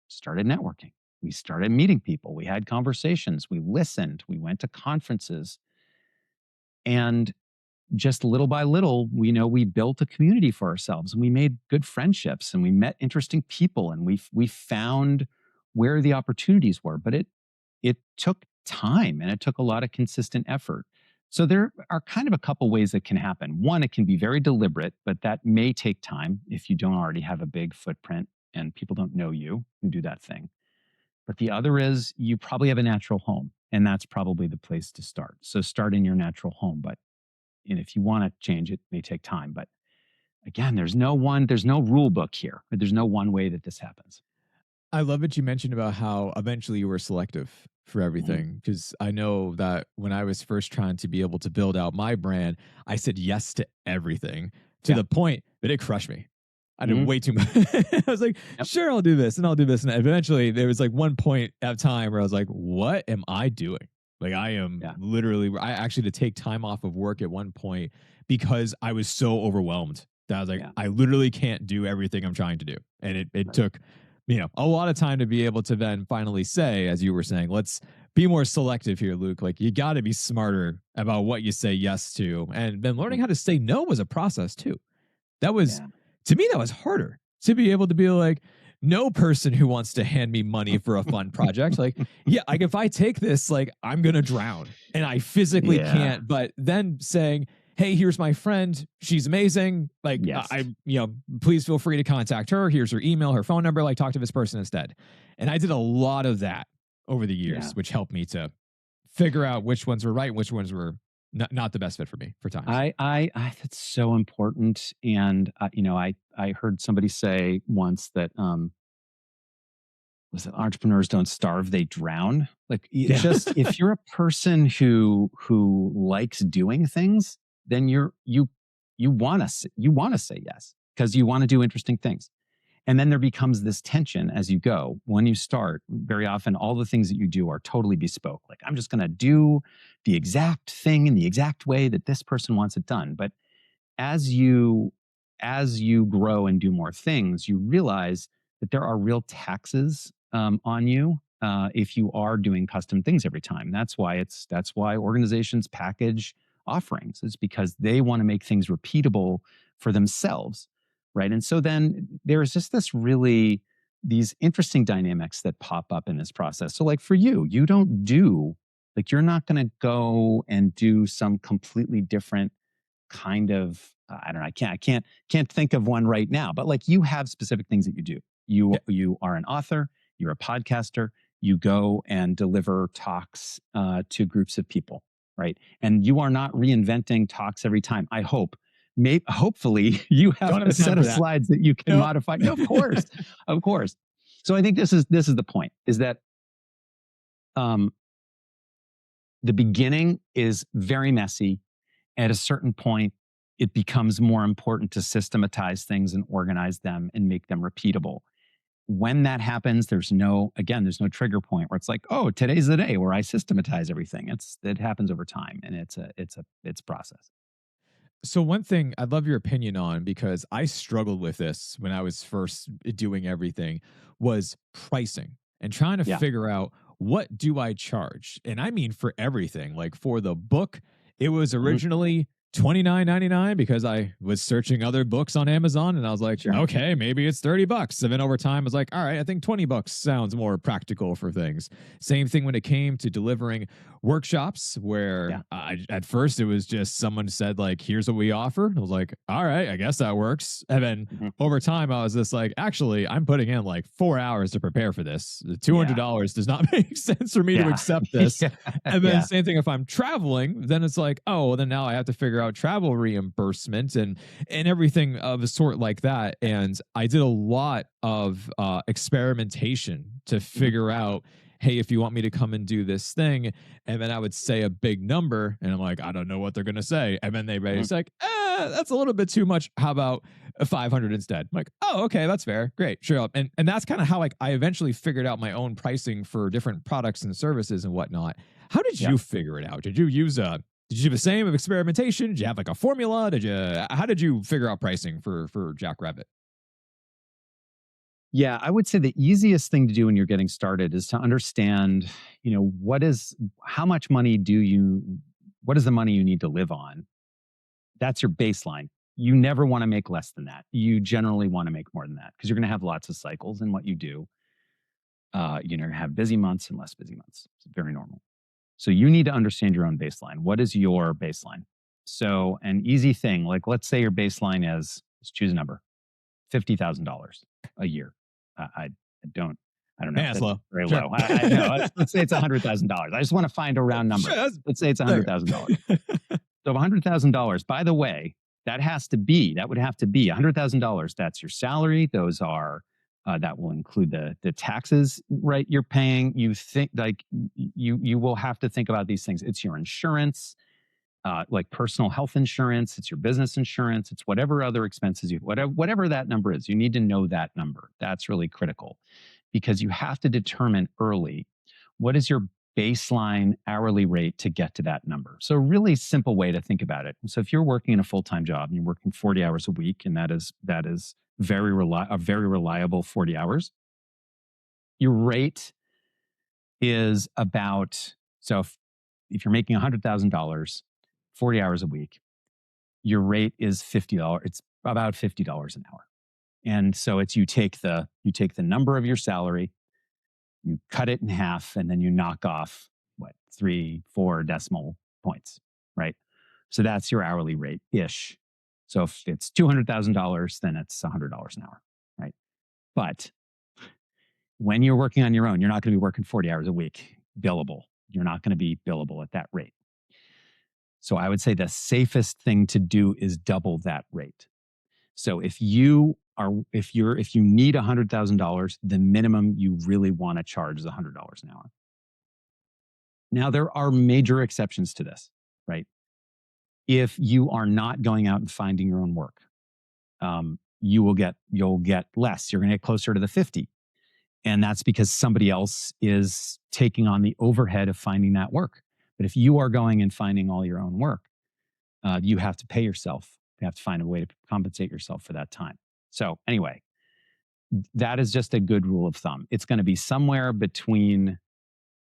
started networking. We started meeting people. We had conversations. We listened. We went to conferences. And just little by little, we built a community for ourselves, and we made good friendships, and we met interesting people, and we found where the opportunities were. But it took time, and it took a lot of consistent effort. So there are kind of a couple ways that can happen. One, it can be very deliberate, but that may take time if you don't already have a big footprint and people don't know you do that thing. But the other is you probably have a natural home, and that's probably the place to start. So start in your natural home. But if you want to change, it may take time. But again, there's no rule book here. There's no one way that this happens. I love that you mentioned about how eventually you were selective for everything, because I know that when I was first trying to be able to build out my brand, I said yes to everything to the point that it crushed me. I did way too much. I was like, sure, I'll do this and I'll do this. And eventually there was like one point at time where I was like, what am I doing? Like I am literally, I actually had to take time off of work at one point because I was so overwhelmed that I was like, I literally can't do everything I'm trying to do. And it took, a lot of time to be able to then finally say, as you were saying, let's be more selective here, Luke. Like you got to be smarter about what you say yes to. And then learning how to say no was a process too. That was, to me, that was harder to be able to be like, no person who wants to hand me money for a fun project. Like, like if I take this, like I'm going to drown and I physically can't. But then saying, hey, here's my friend. She's amazing. Like, please feel free to contact her. Here's her email, her phone number. Like, talk to this person instead. And I did a lot of that over the years, which helped me to figure out which ones were right, which ones were not the best fit for me for times. I that's so important. And I heard somebody say once that was it entrepreneurs don't starve, they drown. Like just if you're a person who likes doing things, then you want to say yes because you want to do interesting things. And then there becomes this tension as you go. When you start, very often all the things that you do are totally bespoke. Like I'm just going to do the exact thing in the exact way that this person wants it done. But as you grow and do more things, you realize that there are real taxes on you if you are doing custom things every time. That's why organizations package offerings. It's because they want to make things repeatable for themselves. Right. And so then there's just these interesting dynamics that pop up in this process. So like for you you're not going to go and do some completely different kind of, I don't know, I can't think of one right now, but like you have specific things that you do. You are an author, you're a podcaster, you go and deliver talks to groups of people, right? And you are not reinventing talks every time. I hope. Hopefully you have a set of slides that you can modify. No, of course, of course. So I think this is the point: is that the beginning is very messy. At a certain point, it becomes more important to systematize things and organize them and make them repeatable. When that happens, there's no trigger point where it's like, oh, today's the day where I systematize everything. It happens over time, and it's a process. So one thing I'd love your opinion on, because I struggled with this when I was first doing everything, was pricing and trying to Yeah. figure out, what do I charge? And I mean for everything. Like for the book, it was Mhm. originally $29.99 because I was searching other books on Amazon and I was like, Sure. okay, maybe it's $30. And then over time I was like, all right, I think $20 sounds more practical for things. Same thing when it came to delivering workshops, where at first it was just someone said like, here's what we offer. I was like, all right, I guess that works. And then Mhm. over time I was just like, actually, I'm putting in like 4 hours to prepare for this. $200 does not make sense for me to Yeah. accept this. Yeah. And then Yeah. same thing if I'm traveling, then it's like, oh, well, then now I have to figure out travel reimbursement and everything of a sort like that. And I did a lot of experimentation to figure out, hey, if you want me to come and do this thing, and then I would say a big number, and I'm like, I don't know what they're gonna say, and then they Mhm. say like, that's a little bit too much. How about a 500 instead? I'm like, oh, okay, that's fair, great, sure. And that's kind of how like I eventually figured out my own pricing for different products and services and whatnot. How did Yeah. you figure it out? Did you use a did you do the same of experimentation? Did you have like a formula? How did you figure out pricing for Jackrabbit? Yeah, I would say the easiest thing to do when you're getting started is to understand, how much money what is the money you need to live on? That's your baseline. You never want to make less than that. You generally want to make more than that because you're going to have lots of cycles in what you do. Have busy months and less busy months. It's very normal. So you need to understand your own baseline. What is your baseline? So an easy thing, like let's say your baseline is, let's choose a number, $50,000 a year. I don't, I don't know. Man, that's That's low. very Sure. low. I know. Let's say it's $100,000. I just want to find a round number. Sure, that's Let's say it's there. $100,000. So $100,000, by the way, that would have to be $100,000. That's your salary. Those are, that will include the taxes, right? You're paying, you think like you will have to think about these things. It's your insurance, like personal health insurance, it's your business insurance, it's whatever other expenses whatever that number is. You need to know that number. That's really critical because you have to determine early what is your baseline hourly rate to get to that number. So, a really simple way to think about it. So, if you're working in a full time job and you're working 40 hours a week, and that is a very reliable 40 hours, your rate is about, so if you're making $100,000, 40 hours a week, your rate is $50. It's about $50 an hour. And so it's you take the number of your salary, you cut it in half, and then you knock off what, 3, 4 decimal points, right? So that's your hourly rate ish. So if it's $200,000, then it's $100 an hour, right? But when you're working on your own, you're not going to be working 40 hours a week billable. You're not going to be billable at that rate. So I would say the safest thing to do is double that rate. So if you need $100,000, the minimum you really want to charge is $100 an hour. Now there are major exceptions to this, right? If you are not going out and finding your own work, you'll get less. You're going to get closer to the 50, and that's because somebody else is taking on the overhead of finding that work. But if you are going and finding all your own work, you have to pay yourself. You have to find a way to compensate yourself for that time. So anyway, that is just a good rule of thumb. It's going to be somewhere between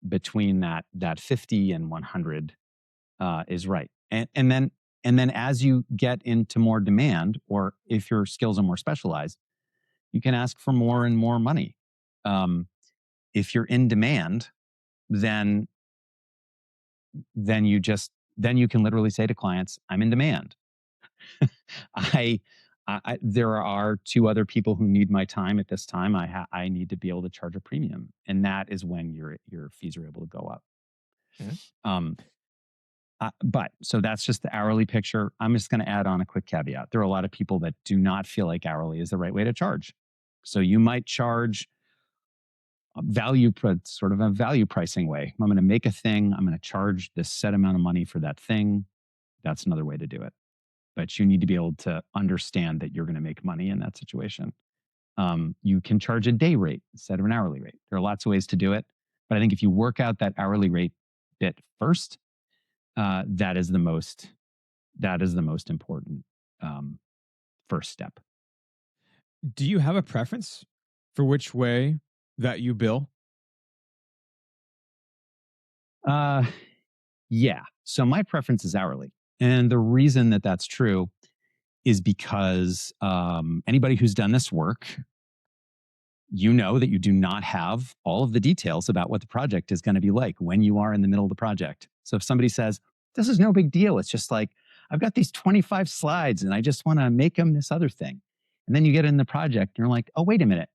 that 50 and 100 is right. And then as you get into more demand, or if your skills are more specialized, you can ask for more and more money. Um, if you're in demand, then then you can literally say to clients, "I'm in demand. I, there are 2 other people who need my time at this time. I need to be able to charge a premium," and that is when your fees are able to go up. Yeah. Um, but so that's just the hourly picture. I'm just going to add on a quick caveat. There are a lot of people that do not feel like hourly is the right way to charge. So you might charge sort of a value pricing way. I'm going to make a thing. I'm going to charge this set amount of money for that thing. That's another way to do it. but you need to be able to understand that you're going to make money in that situation. You can charge a day rate instead of an hourly rate. There are lots of ways to do it, but I think if you work out that hourly rate bit first, that is the most important um, first step. Do you have a preference for which way that you bill? Uh, yeah. So my preference is hourly, and the reason that that's true is because anybody who's done this work, you know that you do not have all of the details about what the project is going to be like when you are in the middle of the project. So if somebody says, this is no big deal, it's just like, I've got these 25 slides and I just want to make them this other thing. And then you get in the project and you're like, oh, wait a minute.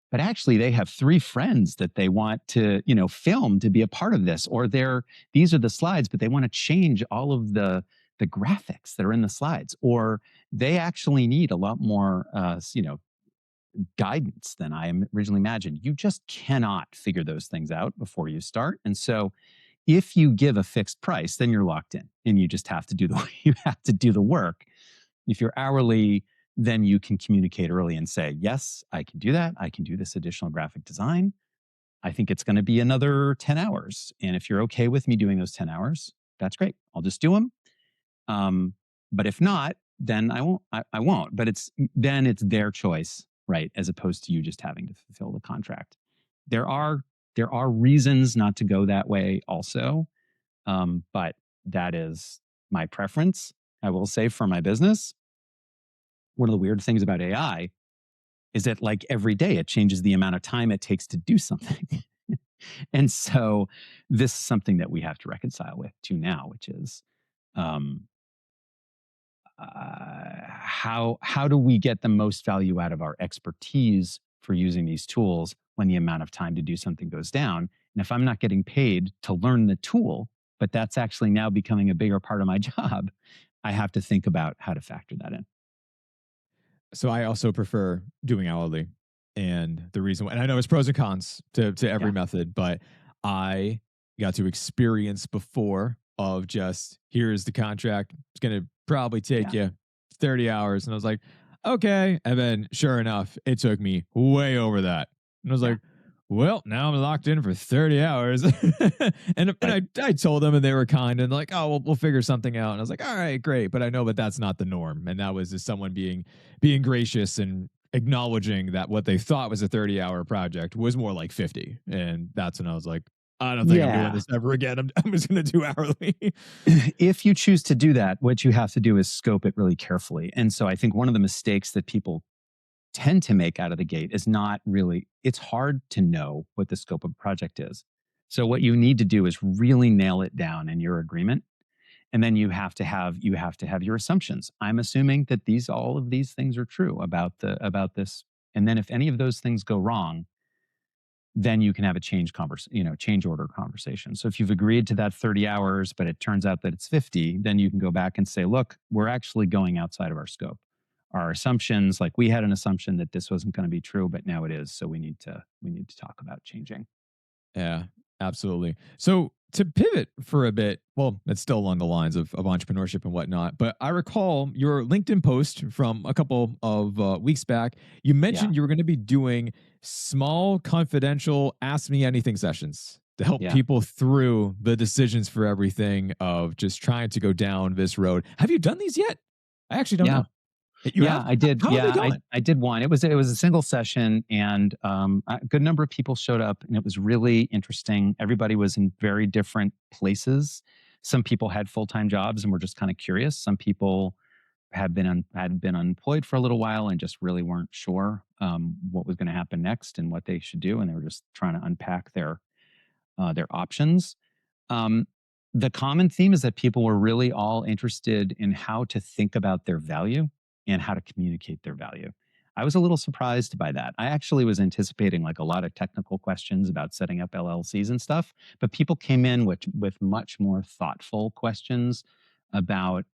But actually they have 3 friends that they want to, film to be a part of this, or these are the slides, but they want to change all of the graphics that are in the slides, or they actually need a lot more, guidance than I originally imagined. You just cannot figure those things out before you start. And so if you give a fixed price, then you're locked in and you just have to do the you have to do the work. If you're hourly, then you can communicate early and say, yes, I can do that. I can do this additional graphic design. I think it's going to be another 10 hours. And if you're okay with me doing those 10 hours, that's great. I'll just do them. But if not, then I won't. I won't. But it's their choice, right? As opposed to you just having to fulfill the contract. There are reasons not to go that way, also, but that is my preference. I will say for my business, one of the weird things about AI is that like every day it changes the amount of time it takes to do something. And so this is something that we have to reconcile with too now, which is um, how do we get the most value out of our expertise for using these tools when the amount of time to do something goes down? And if I'm not getting paid to learn the tool, but that's actually now becoming a bigger part of my job, I have to think about how to factor that in. So I also prefer doing hourly. And the reason why, and I know it's pros and cons to every Yeah, method, but I got to experience before of just here's the contract. It's going to probably take yeah, you 30 hours. And I was like, okay. And then sure enough, it took me way over that. And I was yeah. like, well, now I'm locked in for 30 hours. and Right. I told them and they were kind and like, oh, we'll figure something out. And I was like, all right, great. But I know that that's not the norm. And that was just someone being gracious and acknowledging that what they thought was a 30-hour project was more like 50. And that's when I was like, I don't think I'm doing Yeah. this ever again. I'm just going to do hourly. If you choose to do that, what you have to do is scope it really carefully. And so I think one of the mistakes that people tend to make out of the gate is not really, it's hard to know what the scope of a project is. So what you need to do is really nail it down in your agreement. And then you have to have your assumptions. I'm assuming that all of these things are true about this. And then if any of those things go wrong, then you can have a change order conversation. So if you've agreed to that 30 hours, but it turns out that it's 50, then you can go back and say, look, we're actually going outside of our scope. Our assumptions, like we had an assumption that this wasn't going to be true, but now it is. So we need to talk about changing. Yeah, absolutely. So to pivot for a bit, well, it's still along the lines of entrepreneurship and whatnot, but I recall your LinkedIn post from a couple of weeks back. You Yeah. mentioned you were going to be doing small, confidential, ask me anything sessions to help Yeah. people through the decisions for everything of just trying to go down this road. Have you done these yet? I actually don't Yeah. know. You Yeah, have? I did. How have they Yeah, I gone? I did one. It was a single session, and a good number of people showed up, and it was really interesting. Everybody was in very different places. Some people had full time jobs and were just kind of curious. Some people had been unemployed for a little while and just really weren't sure what was going to happen next and what they should do, and they were just trying to unpack their options. Um, the common theme is that people were really all interested in how to think about their value and how to communicate their value. I was a little surprised by that. I actually was anticipating like a lot of technical questions about setting up LLCs and stuff, but people came in with much more thoughtful questions about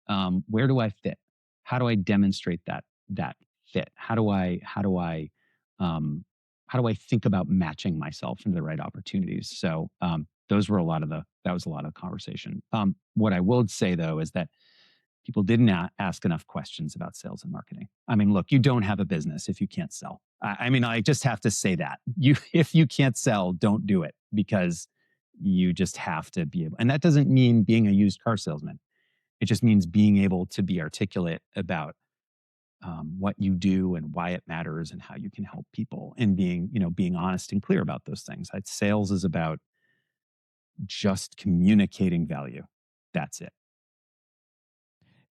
where do I fit? How do I demonstrate that fit? Um, how do I think about matching myself into the right opportunities? So that was a lot of the conversation. What I will say though is that People didn't ask enough questions about sales and marketing. I mean, look, you don't have a business if you can't sell. I mean, I just have to say that if you can't sell, don't do it, because you just have to be able. And that doesn't mean being a used car salesman. It just means being able to be articulate about what you do and why it matters and how you can help people, and being honest and clear about those things. Sales is about just communicating value. That's it.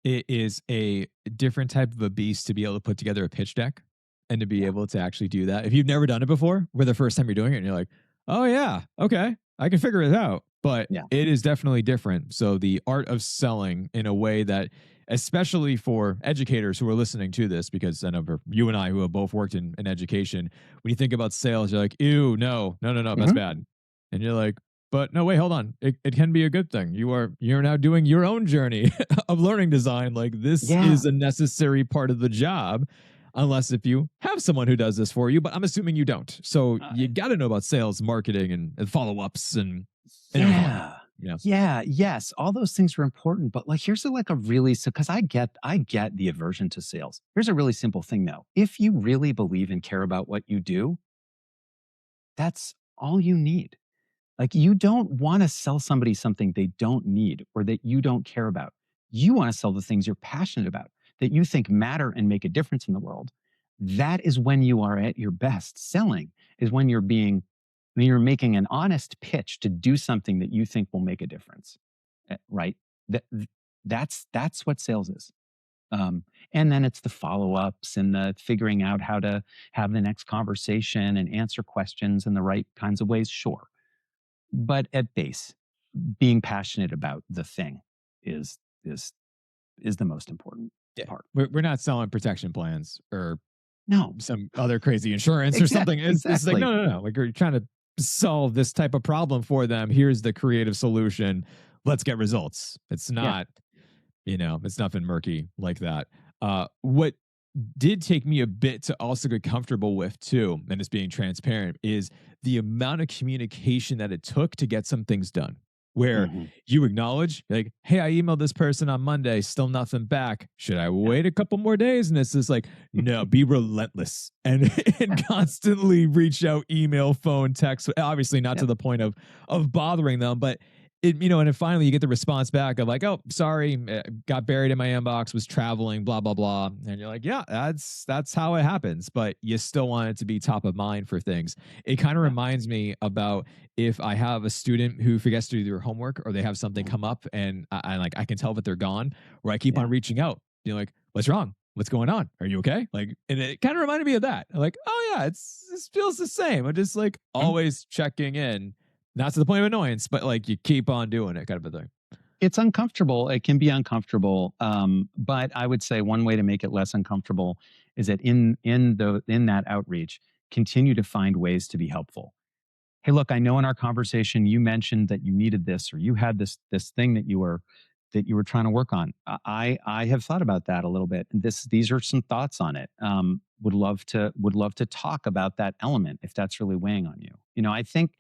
It is a different type of a beast to be able to put together a pitch deck and to be Yeah. able to actually do that. If you've never done it before, where the first time you're doing it and you're like, oh yeah, okay, I can figure it out. But Yeah. it is definitely different. So the art of selling in a way that, especially for educators who are listening to this, because I know for you and I who have both worked in education, when you think about sales, you're like, ew, no, no, no, no, that's Mhm. bad. And you're like, but no, wait, hold on. It can be a good thing. You're now doing your own journey of learning design. Like this Yeah. is a necessary part of the job, unless if you have someone who does this for you. But I'm assuming you don't. So Uh, you got to know about sales, marketing, and follow ups and everything like that. Yeah. Yeah. Yes. All those things are important. But like, here's a really, so, because I get the aversion to sales. Here's a really simple thing though. If you really believe and care about what you do, that's all you need. Like, you don't want to sell somebody something they don't need or that you don't care about. You want to sell the things you're passionate about, that you think matter and make a difference in the world. That is when you are at your best. Selling is when you're making an honest pitch to do something that you think will make a difference. Right? That, that's what sales is. And then it's the follow-ups and the figuring out how to have the next conversation and answer questions in the right kinds of ways. Sure. But at base, being passionate about the thing is is the most important Yeah. part. We're not selling protection plans or No, some other crazy insurance or something. It's like, exactly. no, no, no. Like you're trying to solve this type of problem for them. Here's the creative solution. Let's get results. It's Yeah. not, it's nothing murky like that. What did take me a bit to also get comfortable with too, and it's being transparent, is the amount of communication that it took to get some things done. Where Mhm. you acknowledge, like, hey, I emailed this person on Monday, still nothing back. Should I wait a couple more days? And it's just like, no, be relentless and, and constantly reach out, email, phone, text. Obviously, not Yeah. to the point of bothering them, but and then finally you get the response back of like, oh, sorry, got buried in my inbox, was traveling, blah, blah, blah. And you're like, yeah, that's how it happens. But you still want it to be top of mind for things. It kind of Yeah. reminds me about if I have a student who forgets to do their homework or they have something Mhm. come up and I can tell that they're gone, where I keep Yeah. on reaching out. You're like, what's wrong? What's going on? Are you okay? Like, and it kind of reminded me of that. I'm like, oh yeah, it feels the same. I'm just like Mhm. always checking in, not to the point of annoyance, but like you keep on doing it, kind of a thing. It's uncomfortable. It can be uncomfortable. But I would say one way to make it less uncomfortable is that in that outreach, continue to find ways to be helpful. Hey, look, I know in our conversation you mentioned that you needed this, or you had this thing that you were trying to work on. I have thought about that a little bit. These are some thoughts on it. Would love to talk about that element if that's really weighing on you. I think,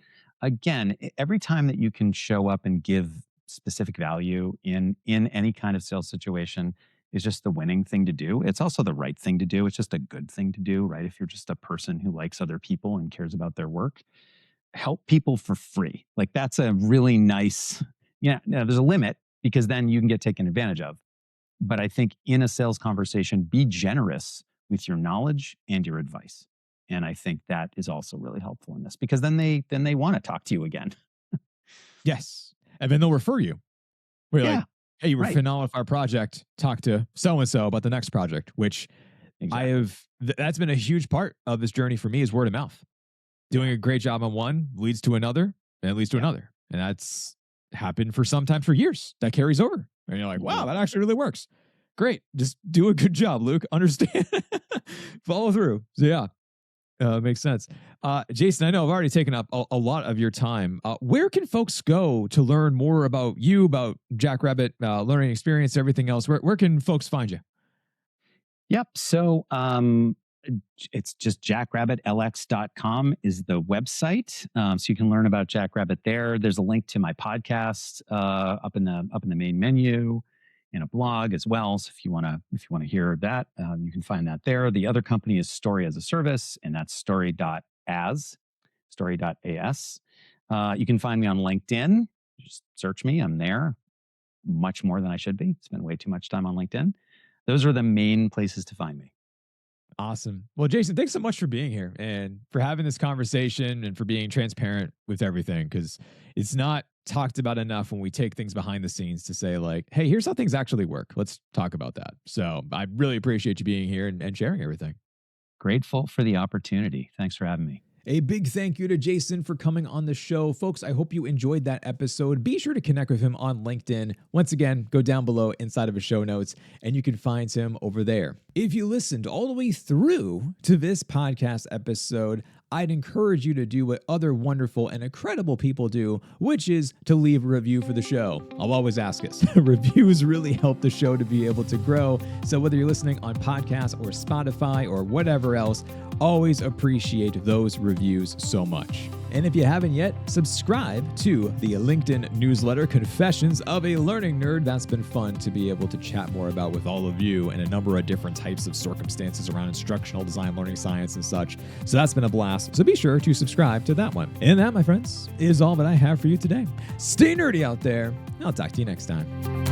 again, every time that you can show up and give specific value in any kind of sales situation is just the winning thing to do. It's also the right thing to do. It's just a good thing to do, right? If you're just a person who likes other people and cares about their work, help people for free. Like, that's a really nice, yeah. Now, there's a limit because then you can get taken advantage of. But I think in a sales conversation, be generous with your knowledge and your advice. And I think that is also really helpful in this, because then they want to talk to you again. Yes. And then they'll refer you. We're like, Yeah, hey, you were right. phenomenal with our project. Talk to so and so about the next project, which Exactly. that's been a huge part of this journey for me is word of mouth. Doing Yeah. a great job on one leads to another and it leads to Yeah. another. And that's happened for sometimes for years. That carries over. And you're like, wow, Mhm. that actually really works. Great. Just do a good job, Luke. Understand, follow through. So, yeah, makes sense. Jason, I know I've already taken up a lot of your time. Where can folks go to learn more about you, about Jackrabbit learning experience, everything else? Where can folks find you? Yep. So it's just jackrabbitlx.com is the website. So you can learn about Jackrabbit there. There's a link to my podcast up in the main menu. in a blog as well. So if you want to hear that, you can find that there. The other company is Story as a Service, and that's story.as. You can find me on LinkedIn. Just search me. I'm there much more than I should be. Spend way too much time on LinkedIn. Those are the main places to find me. Awesome. Well, Jason, thanks so much for being here and for having this conversation and for being transparent with everything, because it's not talked about enough when we take things behind the scenes to say like, hey, here's how things actually work. Let's talk about that. So I really appreciate you being here and sharing everything. Grateful for the opportunity. Thanks for having me. A big thank you to Jason for coming on the show. Folks, I hope you enjoyed that episode. Be sure to connect with him on LinkedIn. Once again, go down below inside of his show notes and you can find him over there. If you listened all the way through to this podcast episode, I'd encourage you to do what other wonderful and incredible people do, which is to leave a review for the show. I'll always ask us. Reviews really help the show to be able to grow. So whether you're listening on podcasts or Spotify or whatever else, always appreciate those reviews so much. And if you haven't yet, subscribe to the LinkedIn newsletter, Confessions of a Learning Nerd. That's been fun to be able to chat more about with all of you and a number of different types of circumstances around instructional design, learning science, and such. So that's been a blast. So be sure to subscribe to that one. And that, my friends, is all that I have for you today. Stay nerdy out there. I'll talk to you next time.